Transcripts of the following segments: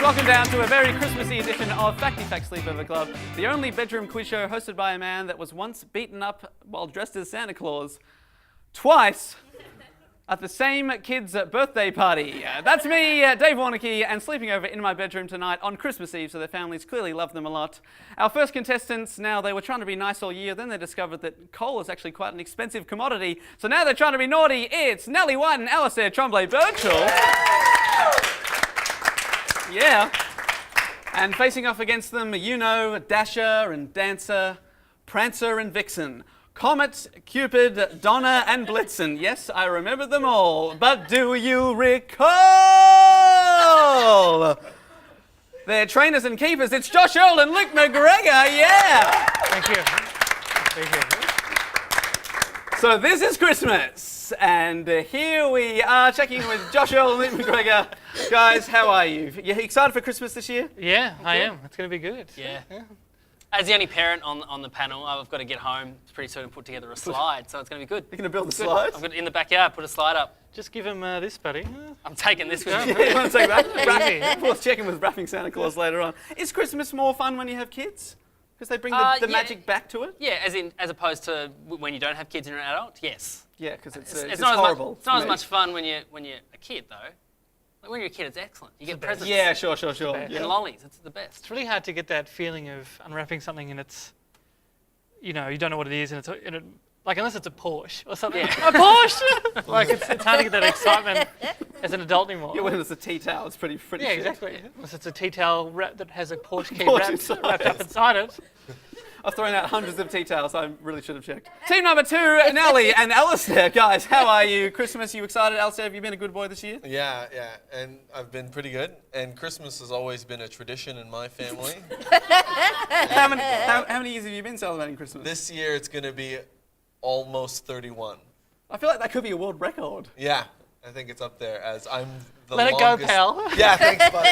Welcome down to a very Christmassy edition of Facty Sleepover Club, the only bedroom quiz show hosted by a man that was once beaten up while dressed as Santa Claus twice at the same kid's birthday party. That's me, Dave Warnicky, and sleeping over in my bedroom tonight on Christmas Eve, so their families clearly love them a lot. Our first contestants, now they were trying to be nice all year, then they discovered that coal is actually quite an expensive commodity, so now they're trying to be naughty. It's Nellie White and Alasdair Tremblay-Birchall. Yeah. And facing off against them, you know, Dasher and Dancer, Prancer and Vixen, Comet, Cupid, Donna and Blitzen. Yes, I remember them all. But do you recall? They're trainers and keepers. It's Josh Earl and Luke McGregor. Yeah. Thank you. Thank you. So this is Christmas, and here we are checking with Josh Earl and Luke McGregor. Guys, how are you? You excited for Christmas this year? Yeah, I am. It's going to be good. Yeah. As the only parent on the panel, I've got to get home pretty soon and put together a slide, so it's going to be good. You're going to build the slide? I'm going to, in the backyard, put a slide up. Just give him this, buddy. I'm taking this with me. You want to take that? We'll check in with wrapping Santa Claus later on. Is Christmas more fun when you have kids? Because they bring the magic back to it? Yeah, as opposed to when you don't have kids and you're an adult, yes. Yeah, because it's not horrible. It's not as much fun when you're a kid, though. Like when you're a kid, it's excellent. You get presents. Yeah, sure. And lollies, it's the best. It's really hard to get that feeling of unwrapping something and it's, you know, you don't know what it is and like unless it's a Porsche or something. Yeah. A Porsche! Like it's hard to get that excitement as an adult anymore. Yeah, when it's a tea towel, it's pretty Yeah, shit. exactly. Unless it's a tea towel that has a Porsche key wrapped up inside it. I've thrown out hundreds of tea towels, I really should have checked. Team number 2, Nellie and Alasdair. Guys, how are you? Christmas, you excited? Alasdair, have you been a good boy this year? Yeah, and I've been pretty good. And Christmas has always been a tradition in my family. How many years have you been celebrating Christmas? This year it's going to be almost 31. I feel like that could be a world record. Yeah, I think it's up there as I'm the Let longest... it go, pal. Yeah, thanks, buddy.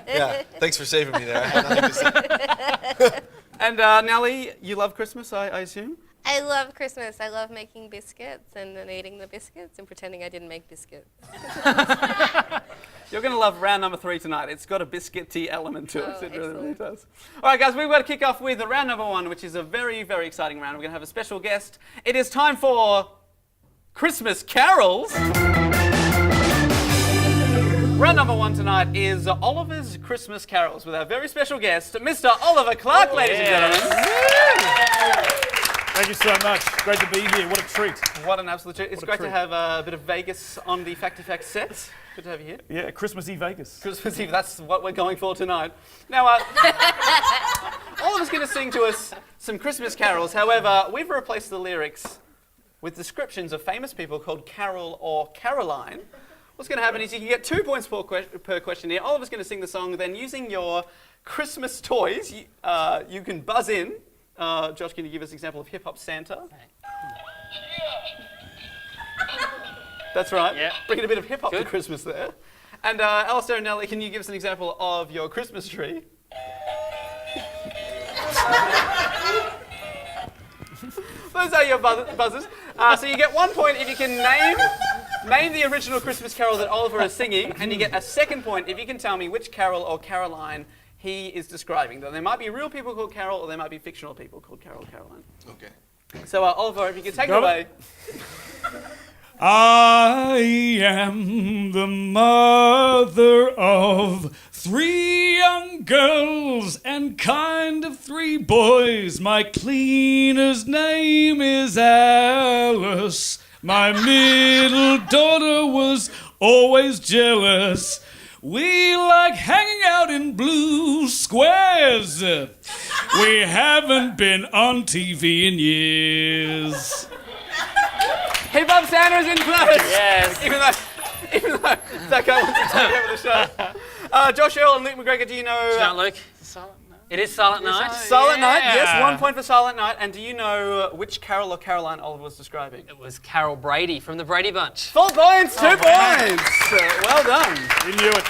Yeah, thanks for saving me there. I had nothing to say. And Nellie, you love Christmas, I assume? I love Christmas. I love making biscuits and then eating the biscuits and pretending I didn't make biscuits. You're going to love round number 3 tonight. It's got a biscuity element to it. Oh, It really does. All right, guys, we've got to kick off with round number 1, which is a very, very exciting round. We're going to have a special guest. It is time for Christmas carols. Round number 1 tonight is Oliver's Christmas Carols with our very special guest, Mr. Oliver Clark, ladies and gentlemen. Thank you so much. Great to be here. What a treat. What an absolute treat. It's What a great to treat. have a bit of Vegas on the Facty set. Good to have you here. Yeah, Christmassy Vegas. Christmas Eve, that's what we're going for tonight. Now, Oliver's going to sing to us some Christmas carols. However, we've replaced the lyrics with descriptions of famous people called Carol or Caroline. What's going to happen is you can get 2 points per question here. Oliver's going to sing the song, then using your Christmas toys, you can buzz in. Josh, can you give us an example of Hip Hop Santa? That's right. Yeah. Bringing a bit of hip hop to Good. Christmas there. And Alasdair and Nellie, can you give us an example of your Christmas tree? Those are your buzzers. So you get 1 point if you can name the original Christmas carol that Oliver is singing, and you get a 2nd point if you can tell me which Carol or Caroline he is describing. Though there might be real people called Carol, or there might be fictional people called Carol or Caroline. Okay. So Oliver, if you could take it Got away. I am the mother of 3 young girls and kind of 3 boys. My cleaner's name is Alice. My middle daughter was always jealous. We like hanging out in blue squares. We haven't been on TV in years. Hip Hop Santa's in place. Yes. Even though that guy wants to take over the show. Josh Earl and Luke McGregor, do you know... Don't, Luke. It is Silent Night. Silent Night, yes, Yeah. 1 point for Silent Night. And do you know which Carol or Caroline Oliver was describing? It was Carol Brady from the Brady Bunch. Full points, 2 points. Well done. We knew it.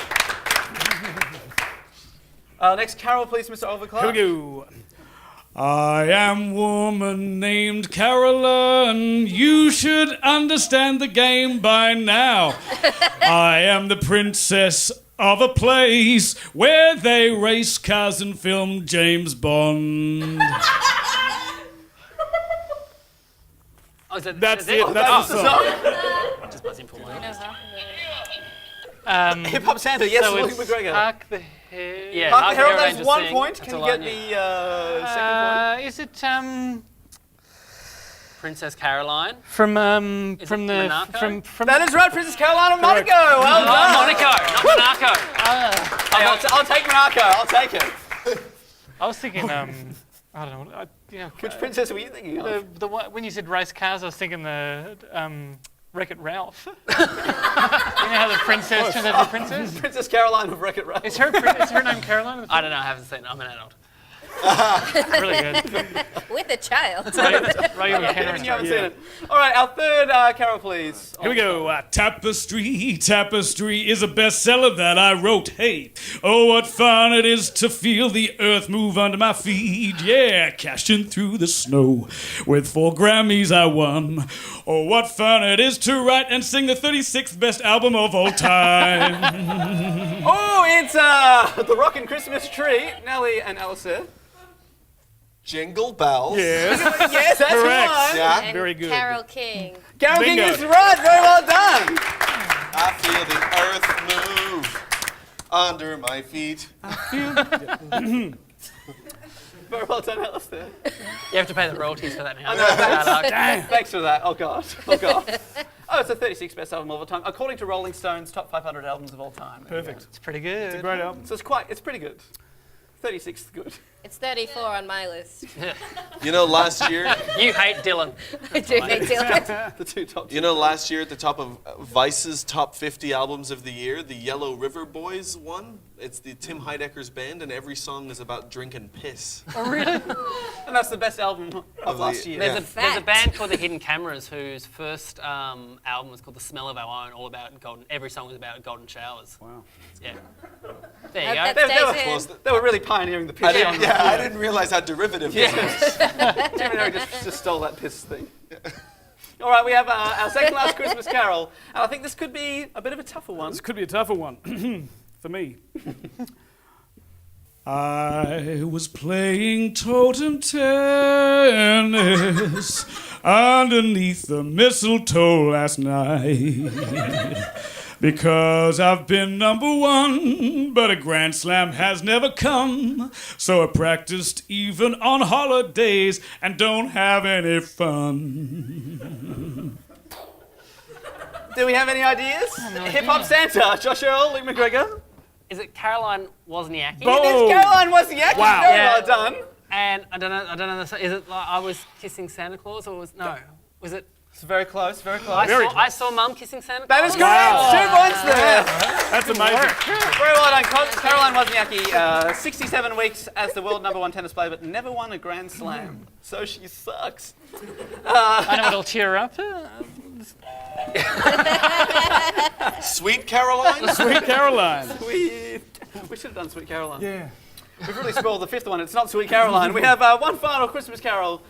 Next Carol, please, Mr. Oliver Clark. Here we go. I am woman named Caroline. You should understand the game by now. I am the princess of a place where they race cars and film James Bond. Oh, is that, That's is it. That's the song. Just buzzing for one. Hip Hop Santa, yes, so Luke it's McGregor. Hark the Herald. Yeah, Hark Hark the Herald, Herald that's Angels 1 Sing. point. That's Can a you get line, the second point? Is it Princess Caroline. from Is from it the Monaco? from That is right, Princess Caroline of Monaco. Well Oh, done. Monaco, not Monaco. Hey, I'll take Monaco. I'll take it. I was thinking I don't know. Which princess were you thinking of? the one, when you said race cars, I was thinking the Wreck-It Ralph. You know how the princess turns out to be a princess? Princess Caroline of Wreck-It Ralph. Is her name Caroline? I don't know, I haven't seen it. I'm an adult. Really good. With a child. Ray Even you haven't seen it. All right, our third carol, please. Here we go. Tapestry, Tapestry is a bestseller that I wrote. Hey, oh, what fun it is to feel the earth move under my feet. Yeah, cashing through the snow. With 4 Grammys I won. Oh, what fun it is to write and sing the 36th best album of all time. Oh, it's the Rockin' Christmas Tree. Nellie and Alasdair. Jingle bells. Yes. Yes, that's Correct. one. Yeah. And Very good. Carol King. Carol King Bingo. is right. Very well done. I feel the earth move under my feet. Very well done, Alasdair. You have to pay the royalties for that now. Thanks for that. Oh, God. Oh, God. Oh, it's the 36th best album of all time, according to Rolling Stone's top 500 albums of all time. Perfect. It's pretty good. Great album. So it's pretty good. 36 is good. It's 34 on my list. You know, last year, You hate Dylan. I do hate Dylan. The two top. you know, last year at the top of Vice's top 50 albums of the year, the Yellow River Boys won. It's the Tim Heidecker's band, and every song is about drinking piss. And that's the best album of last year. There's, Yeah. a Fact. band called The Hidden Cameras whose first album was called The Smell of Our Own, all about golden. Every song was about golden showers. Wow. Yeah. There you That go. stays in. They were really pioneering the piss I genre. didn't realize how derivative this was. Jim and Harry just stole that piss thing. All right, we have our second last Christmas carol, and I think this could be a bit of a tougher one. This could be a tougher one for me. I was playing totem tennis underneath the mistletoe last night. Because I've been number 1, but a Grand Slam has never come. So I practiced even on holidays and don't have any fun. Do we have any ideas? Hip Hop Santa, Josh Earl, Luke McGregor. Is it Caroline Wozniacki? Bo- It is Caroline Wozniacki. Wow. Very Yeah. well done. And I don't know. Is it like I was kissing Santa Claus or was it? It's very close, very close. I saw Mum kissing Santa That Claus. is correct. 2 points there. That's amazing. Very well done, Caroline Wozniacki. 67 weeks as the world #1 tennis player, but never won a Grand Slam. So she sucks. I know it'll cheer her up. Sweet Caroline? Sweet Caroline. We should have done Sweet Caroline. Yeah. We've really spoiled the 5th one. It's not Sweet Caroline. We have one final Christmas carol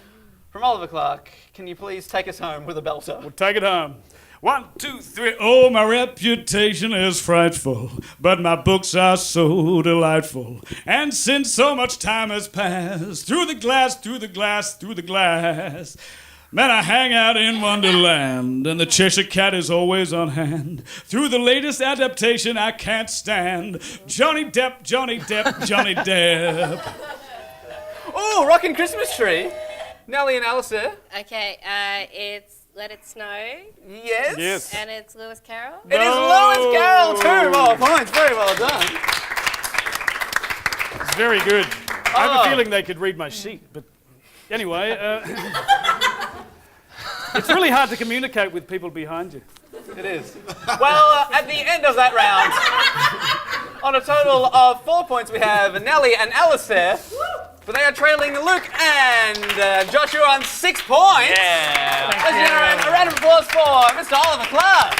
from Oliver Clark. Can you please take us home with a belter? We'll take it home. 1, 2, 3. Oh, my reputation is frightful, but my books are so delightful. And since so much time has passed, through the glass, through the glass, through the glass, man, I hang out in Wonderland, and the Cheshire Cat is always on hand. Through the latest adaptation I can't stand, Johnny Depp, Johnny Depp, Johnny Depp. Oh, Rockin' Christmas Tree. Nellie and Alasdair. Okay, it's Let It Snow, Yes. Yes. and it's Lewis Carroll. It is Lewis Carroll. 2 more points. Very well done. It's very good. I have Oh. a feeling they could read my sheet, but anyway, it's really hard to communicate with people behind you. It is. Well, at the end of that round, on a total of 4 points, we have Nellie and Alasdair. But they are trailing Luke and Joshua on 6 points. Yeah. Ladies and gentlemen, a round of applause for Mr. Oliver Clark.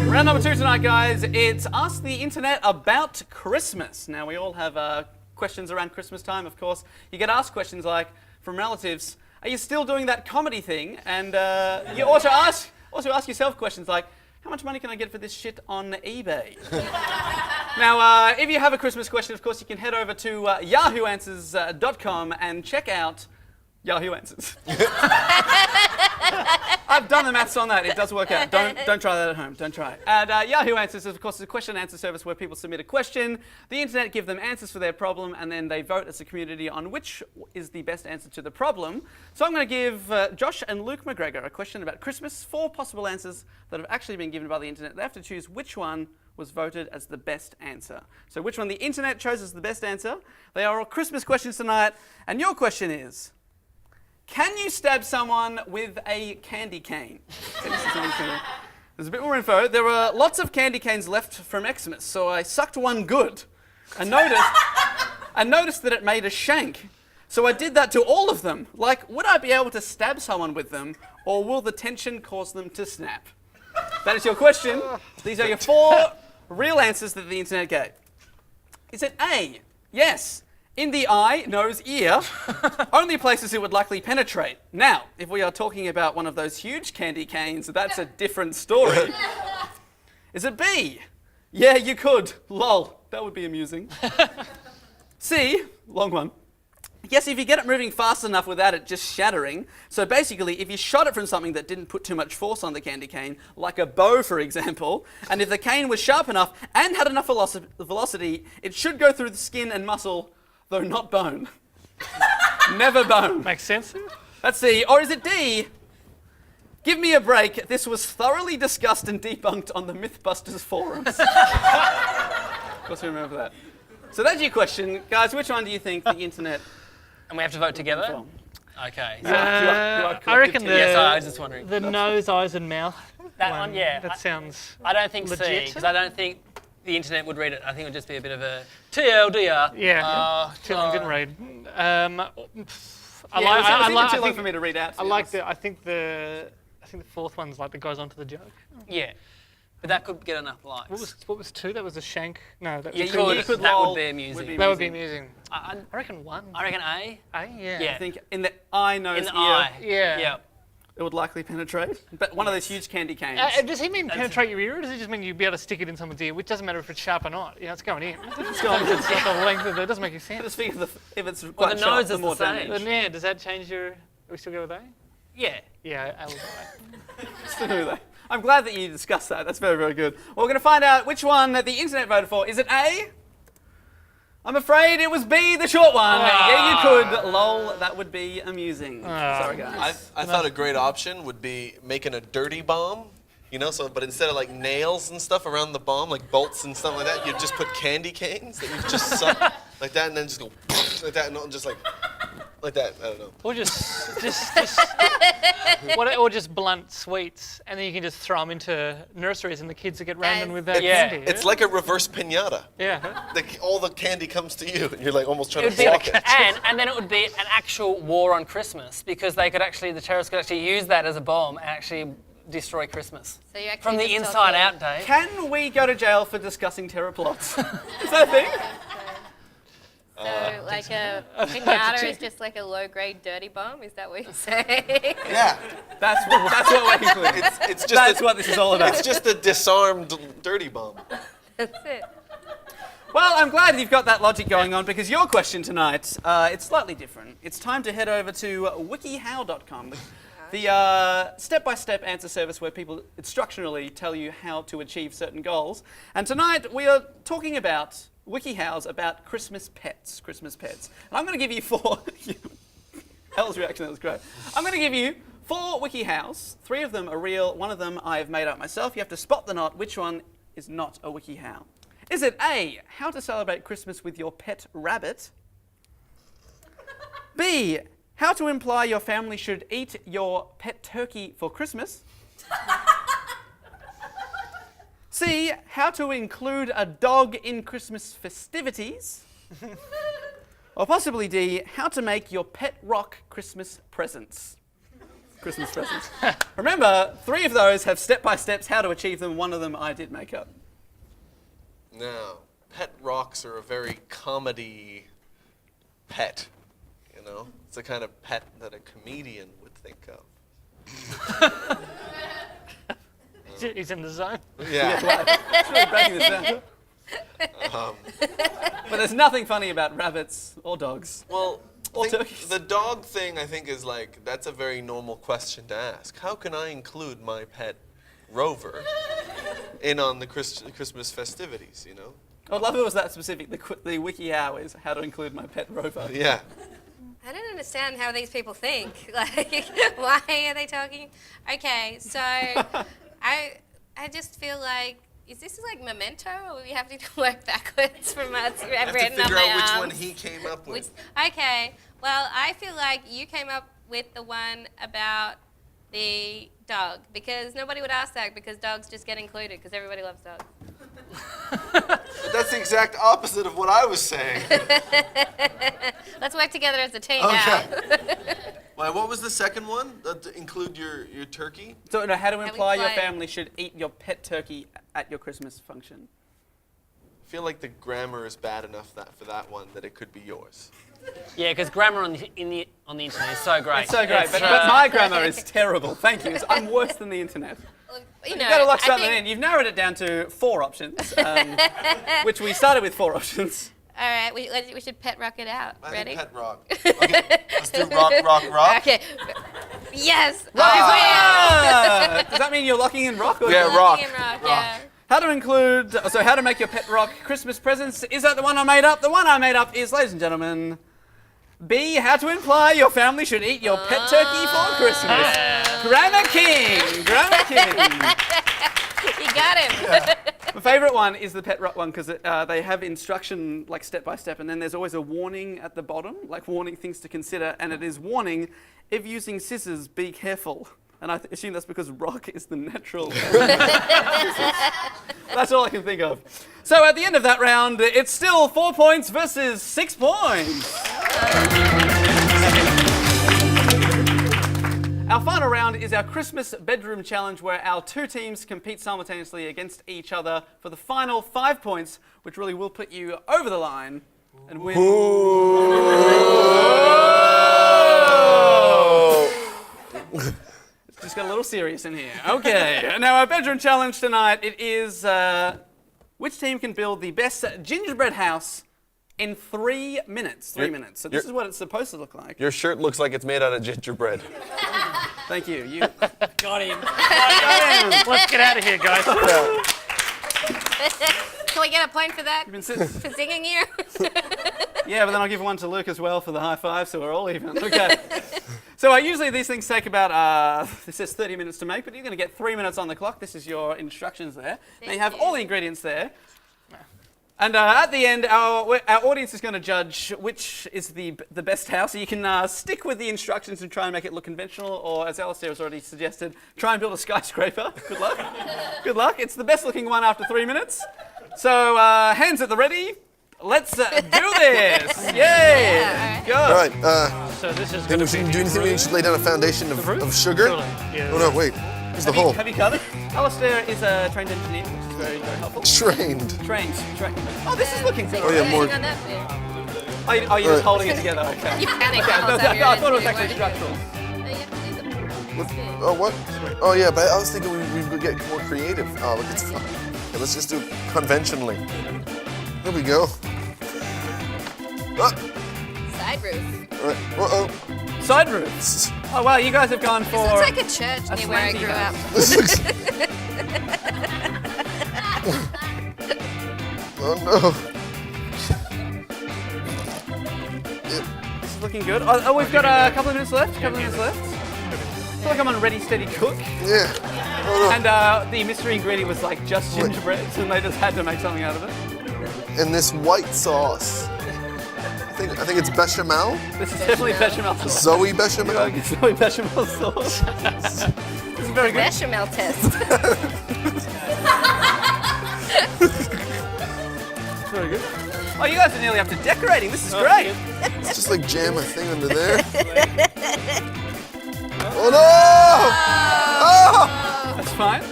Round number 2 tonight, guys. It's Ask the Internet About Christmas. Now, we all have questions around Christmas time, of course. You get asked questions like, from relatives, are you still doing that comedy thing? And you ought to ask Also, ask yourself questions like, how much money can I get for this shit on eBay? Now, if you have a Christmas question, of course, you can head over to yahooanswers.com and check out Yahoo Answers. I've done the maths on that. It does work out. Don't try that at home. Don't try it. And Yahoo Answers, of course, is a question and answer service where people submit a question. The internet give them answers for their problem, and then they vote as a community on which is the best answer to the problem. So I'm going to give Josh and Luke McGregor a question about Christmas. 4 possible answers that have actually been given by the internet. They have to choose which one was voted as the best answer. So which one the internet chose as the best answer. They are all Christmas questions tonight, and your question is, can you stab someone with a candy cane? There's a bit more info. There were lots of candy canes left from Xmas, so I sucked one good and noticed that it made a shank. So I did that to all of them. Like, would I be able to stab someone with them, or will the tension cause them to snap? That is your question. These are your 4 real answers that the internet gave. Is it A, yes, in the eye, nose, ear, only places it would likely penetrate? Now, if we are talking about one of those huge candy canes, that's a different story. Is it B? Yeah, you could. Lol, that would be amusing. C, long one. Yes, if you get it moving fast enough without it just shattering. So basically, if you shot it from something that didn't put too much force on the candy cane, like a bow, for example, and if the cane was sharp enough and had enough velocity, it should go through the skin and muscle, though not bone. Never bone. Makes sense. Let's see. Or is it D? Give me a break. This was thoroughly discussed and debunked on the Mythbusters forums. Of course, we remember that. So that's your question. Guys, which one do you think the internet... And we have to vote together? Well, Okay. you are I reckon Yeah, sorry, I was just wondering. the nose, eyes, and mouth. That one, yeah. That sounds. I don't think C, legit. because I don't think the internet would read it. I think it would just be a bit of a TLDR. Yeah. Too long didn't read. I I like. too long for me to read out. I like the. I think the 4th one's like that goes on to the joke. Yeah. But that could get enough likes. What was 2? That was a shank. No, that You was could, that would be amusing. That would be amusing. I I reckon 1. reckon A. Yeah. Yeah. I think in the eye, nose, In the ear, eye. Yeah. Yeah. it would likely penetrate. But one of those huge candy canes. Does he mean penetrate your ear, or does he just mean you'd be able to stick it in someone's ear? Which doesn't matter if it's sharp or not. You know, it's going in. It's going It's not the length of it. It doesn't make any I sense. just figure if it's Well, quite the sharp, nose the is more the same. damage. But yeah, does that change your? Are we still go with A? Yeah. Yeah, I will go Still do that. I'm glad that you discussed that. That's very, very good. Well, we're going to find out which one the internet voted for. Is it A? I'm afraid it was B, the short one. Yeah, you could. Lol, that would be amusing. Sorry, guys. I thought a great option would be making a dirty bomb. You know, so but instead of like nails and stuff around the bomb, like bolts and stuff like that, you'd just put candy canes that you just suck like that, and then just go like that, and just like that. I don't know. Or or just blunt sweets, and then you can just throw them into nurseries, and the kids will get random with that Yeah. candy. It's like a reverse piñata. Yeah. All the candy comes to you, and you're like almost trying It would to be, block it. and then it would be an actual war on Christmas, because the terrorists could actually use that as a bomb and actually destroy Christmas. So you actually From the just inside talking- out, Dave. Can we go to jail for discussing terror plots? Is that a thing? So like a pinata is just like a low-grade dirty bomb? Is that what you're saying? Yeah, That's what we're concluding. it's just That's what this is all about. it's just a disarmed dirty bomb. That's it. Well, I'm glad you've got that logic going on, because your question tonight, it's slightly different. It's time to head over to wikihow.com, the step-by-step answer service where people instructionally tell you how to achieve certain goals. And tonight we are talking about WikiHows about Christmas pets. And I'm going to give you 4... Elle's reaction, that was great. I'm going to give you 4 WikiHows. 3 of them are real, 1 of them I have made up myself. You have to spot the knot. Which one is not a WikiHow? Is it A, how to celebrate Christmas with your pet rabbit? B, how to imply your family should eat your pet turkey for Christmas? C, how to include a dog in Christmas festivities? Or possibly D, how to make your pet rock Christmas presents? Remember, 3 of those have step-by-steps how to achieve them. 1 of them I did make up. No, pet rocks are a very comedy pet. You know, it's the kind of pet that a comedian would think of. He's in the zone. Yeah. It's really breaking this down. But there's nothing funny about rabbits or dogs. Well, Or turkeys. the dog thing, I think, is like, that's a very normal question to ask. How can I include my pet Rover in on the Christmas festivities, you know? I'd love if it was that specific. The wiki how is how to include my pet Rover. Yeah. I don't understand how these people think. Like, why are they talking? Okay, so I just feel like, is this like Memento, or we have to work backwards from what's I have to written on figure my out which arms? one he came up with. Okay, well, I feel like you came up with the one about the dog, because nobody would ask that, because dogs just get included, because everybody loves dogs. But that's the exact opposite of what I was saying. Let's work together as a team Okay. now. Why, what was the second one? To include your turkey? So, no, how to imply your imply- family should eat your pet turkey at your Christmas function. I feel like the grammar is bad enough for that one that it could be yours. Yeah, because grammar on the internet is so great. It's so great, but my grammar is terrible. Thank you. I'm worse than the internet. You know, You've got to lock I something think- in. You've narrowed it down to 4 options, which we started with 4 options. All right, we should pet rock it out. I Ready? think pet rock. Okay, let's do rock, rock, rock. Okay. Yes. Does that mean you're locking in rock? Or Yeah, Locking rock. in rock, Rock. yeah. How to include, so how to make your pet rock Christmas presents. Is that the one I made up? The one I made up is, ladies and gentlemen, B, how to imply your family should eat your pet turkey for Christmas. Grammar King, Grammar King. You got him. My favourite one is the pet rock one because they have instruction like step by step, and then there's always a warning at the bottom, like warning things to consider, and it is warning, if using scissors, be careful. And I assume that's because rock is the natural. That's all I can think of. So at the end of that round, it's still 4 points versus 6 points. Our final round is our Christmas bedroom challenge, where our 2 teams compete simultaneously against each other for the final 5 points, which really will put you over the line and win. It's just got a little serious in here. Okay, now our bedroom challenge tonight, it is which team can build the best gingerbread house in 3 minutes. 3 minutes. So this is what it's supposed to look like. Your shirt looks like it's made out of gingerbread. Thank you. You Got him. Let's get out of here, guys. Can we get a point for that? You've been sitting. For singing you? Yeah, but then I'll give one to Luke as well for the high five, so we're all even. Okay. So usually these things take about, it says 30 minutes to make, but you're going to get 3 minutes on the clock. This is your instructions there. Now you have all the ingredients there. And at the end, our audience is going to judge which is the best house. So you can stick with the instructions and try and make it look conventional, or as Alasdair has already suggested, try and build a skyscraper. Good luck. Good luck. It's the best looking one after 3 minutes. So hands at the ready. Let's do this. Yay. Yeah, Go. All right. So this is Then going we to be shouldn't do anything. We should lay down a foundation of sugar. Surely. Yeah. Oh no, wait. Here's the hole. Have you covered? Alasdair is a trained engineer, which is very, very helpful. Trained. Trained. Oh, this is looking good. Oh, yeah, more- On that bit. Oh, you're just Right. holding it together. Okay. You panicked Okay, the whole time. I thought it was actually structural. No, you have to do the bit. Oh, what? Oh, yeah, but I was thinking we would get more creative. Oh, look, it's fun. Okay, let's just do it conventionally. There we go. Ah, Side roof. all right. Uh-oh. Side roofs. Oh wow, you guys have gone for. This looks like a church a near where I slanty grew house. up. This looks... Oh, no. This is looking good. Oh, we've got a couple of minutes left. I feel like I'm on Ready Steady Cook, Yeah. Oh, and the mystery ingredient was like just gingerbread, and they just had to make something out of it. no. And this white sauce. I think it's bechamel. This is definitely bechamel sauce. Zoe bechamel. Zoe bechamel sauce. This is very good. Bechamel test. Very good. Oh, you guys are nearly up to decorating. This is great. Let's just like jam a thing under there. Oh no! Oh! That's fine.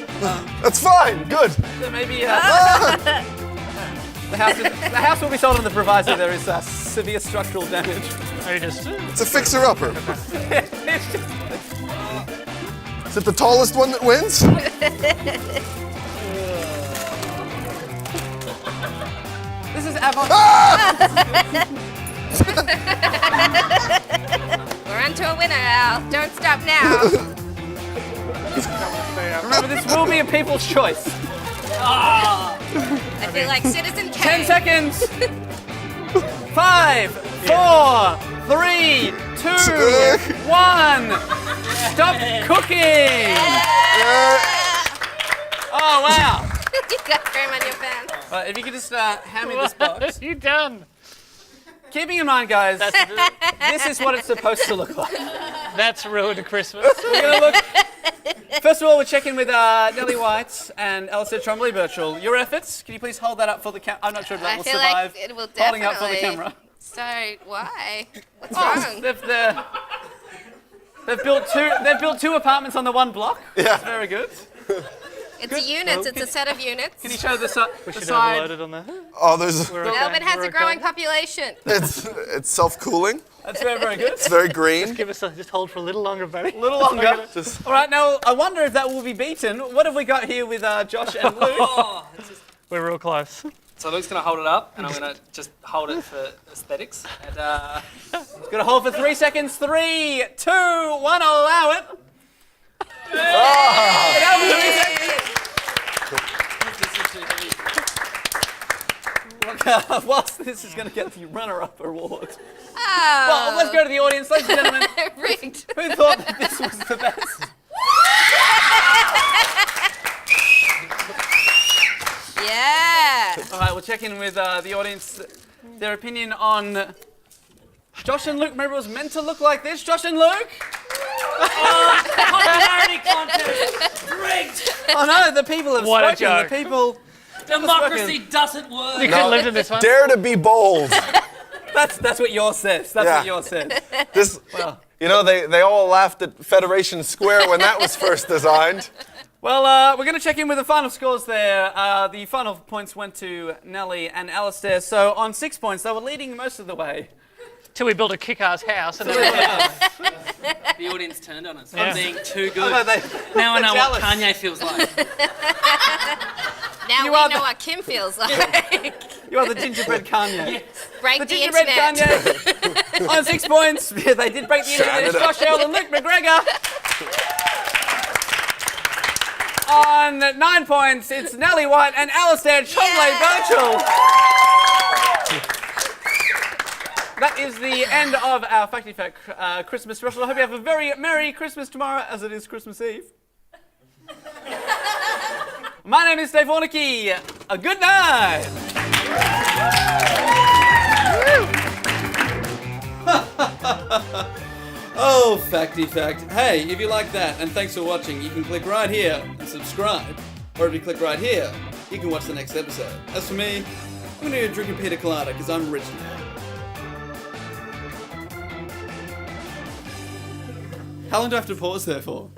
That's fine. Good. So maybe the house will be sold on the proviso there is severe structural damage. Are you just It's a fixer-upper. Is it the tallest one that wins? This is Avon. We're on to a winner, Al. Don't stop now. Remember, this will be a people's choice. I feel like Citizen 10 Kane. seconds. 5, 4, 3, 2, 1. Stop cooking. Oh, wow. You got cream on your pants. If you could just hand me this box. What have you done? Keeping in mind, guys, this is what it's supposed to look like. That's ruined Christmas. We're gonna look. First of all, we're checking with Nellie White and Alasdair Tremblay-Birchall. Your efforts. Can you please hold that up for the camera? I'm not sure if that I will feel survive. like it will Holding up for the definitely. camera. So, why? What's Oh, wrong? they've built two apartments on the one block. Yeah. That's very good. It's units. It's a set of units. Can you show the We side? should have overloaded on that. Oh, there's. We're okay. Melbourne has We're a growing okay. population. It's self-cooling. That's very, very good. It's very green. Give us just hold for a little longer, buddy. A little longer. Just All right, now I wonder if that will be beaten. What have we got here with Josh and Luke? Oh, We're real close. so Luke's going to hold it up, and I'm going to just hold it for aesthetics. And, Gonna hold for 3 seconds. 3, 2, 1. I'll allow it. That'll be 3 seconds. Look, whilst this is going to get the runner-up award. Well, let's go to the audience, ladies and gentlemen. Rigged. Who thought that this was the best? Yeah. All right, we'll check in with the audience. Their opinion on Josh and Luke. Remember, it was meant to look like this. Josh and Luke. Popularity contest rigged. Oh no, the people have What a spoken. joke. The people. Democracy doesn't work. You could have lived in this one. dare to be bold. That's what yours says. That's Yeah. what yours says. This, Well. you know, they all laughed at Federation Square when that was first designed. Well, we're going to check in with the final scores there. The final points went to Nellie and Alasdair. So on 6 points, they were leading most of the way. Till we built a kick-ass house. And then the audience turned on us. Yeah. I'm being too Although good. they- Now I know what jealous. Kanye feels like. Now You we are know the- what Kim feels like. You are the gingerbread Kanye. Break The the gingerbread internet. Kanye. On 6 points, they did break the internet. It's Josh Earl and Luke McGregor. On 9 points, it's Nellie White and Alasdair Tremblay-Birchall. That is the end of our Facty Fact Christmas special. I hope you have a very Merry Christmas tomorrow, as it is Christmas Eve. My name is Dave Warnicky. A good night. Oh, Facty Fact. Hey, if you like that, and thanks for watching, you can click right here and subscribe. Or if you click right here, you can watch the next episode. As for me, I'm going to go drink a pina colada because I'm rich now. How long do I have to pause there for?